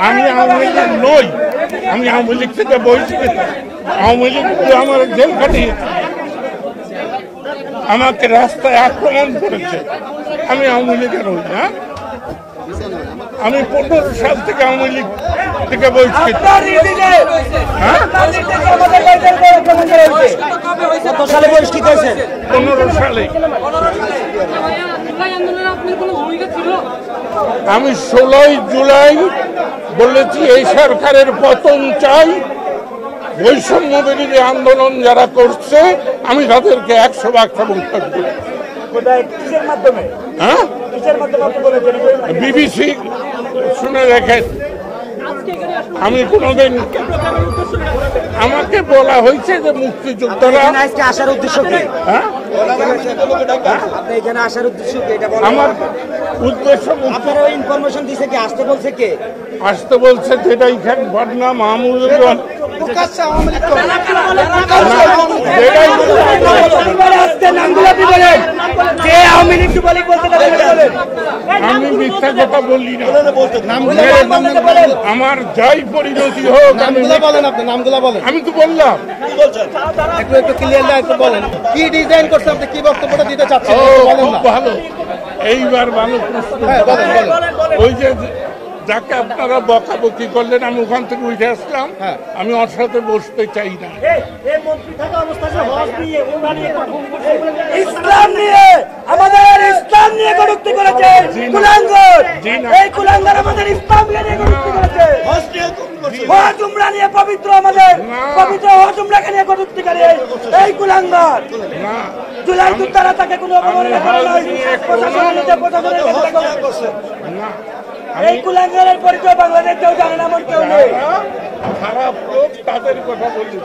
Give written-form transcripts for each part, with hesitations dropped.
আমি আওয়ামী লীগ নই, আমি আওয়ামী লীগ থেকে বহিষ্কৃত। আওয়ামী লীগ আমার জেল কাটিয়েছে, আমাকে রাস্তায় আক্রমণ করেছে। আমি আওয়ামী লীগের হই না। আমি 15 সাল থেকে আওয়ামী লীগ থেকে বহিষ্কৃত। 15 সালে বহিষ্কৃত হয়েছে। 15 সালে আমি 16 জুলাই বলেছি এই সরকারের পতন চাই। বৈষম্য বিরোধী আন্দোলন যারা করছে আমি তাদেরকে 100% সমর্থন করি। হ্যাঁ, বিবিসি শুনে দেখেন। আমি কোনোদিন, আমাকে বলা হয়েছে যে মুক্তিযোদ্ধারা আসার উদ্দেশ্য কি? হ্যাঁ, এখানে আসার উদ্দেশ্য কি? আমার উদ্দেশ্য ইনফরমেশন দিছে কি? আসতে বলছে কে? আসতে বলছে যেটা এখানে বদনা মাহমুদুর আমি মিথ্যা কথা বললি না। আমার যাই পরিণতি হোক আমি তো বললাম। একটু ক্লিয়ারলি একটু বলেন কি ডিজাইন করছে, আপনি কি বক্তব্যটা দিতে চাচ্ছেন? খুব ভালো, এইবার ভালো প্রশ্ন। ওই যে যাকে আপনারা বকাবকি করলেন আমি ওখান থেকে উঠে আসলাম। আমি ওর সাথে বসতে চাই না। ইসলাম নিয়ে আমাদের ইসলাম নিয়ে কটূক্তি করেছে কুলাঙ্গার। এই কুলাঙ্গার আমাদের ইসলাম নিয়ে কটূক্তি করেছে। হজ উমরা নিয়ে পবিত্র আমাদের পবিত্র হজ উমরাকে নিয়ে কটূক্তি করে এই কুলাঙ্গার। জুলাই তারা তাকে কোনো অবমাননা করে নাই। এই কুলাঙ্গারের পরিচয় বাংলাদেশ কেউ জানে না, এমন কেউ নেই। খারাপ লোক তাদের কথা বলি।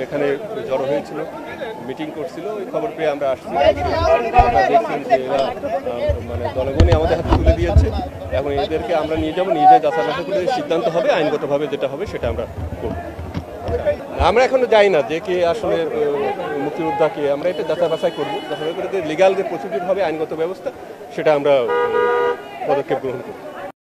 এখানে জড়ো হয়েছিল, মিটিং করছিল, ওই খবর পেয়ে আমরা আসছি। দেখছেন যে এরা মানে জনগণই আমাদের হাতে তুলে দিয়েছে। এখন এদেরকে আমরা নিয়ে যাবো, নিয়ে যাই যাচাই বাছাই করে সিদ্ধান্ত হবে, আইনগতভাবে যেটা হবে সেটা আমরা করব। আমরা এখনো যাই না যে কে আসলে মুক্তিযোদ্ধাকে, আমরা এটা যাচাই বাছাই করবো। যাচাই করে যে লিগাল যে প্রসিডিউর হবে, আইনগত ব্যবস্থা, সেটা আমরা পদক্ষেপ গ্রহণ করব।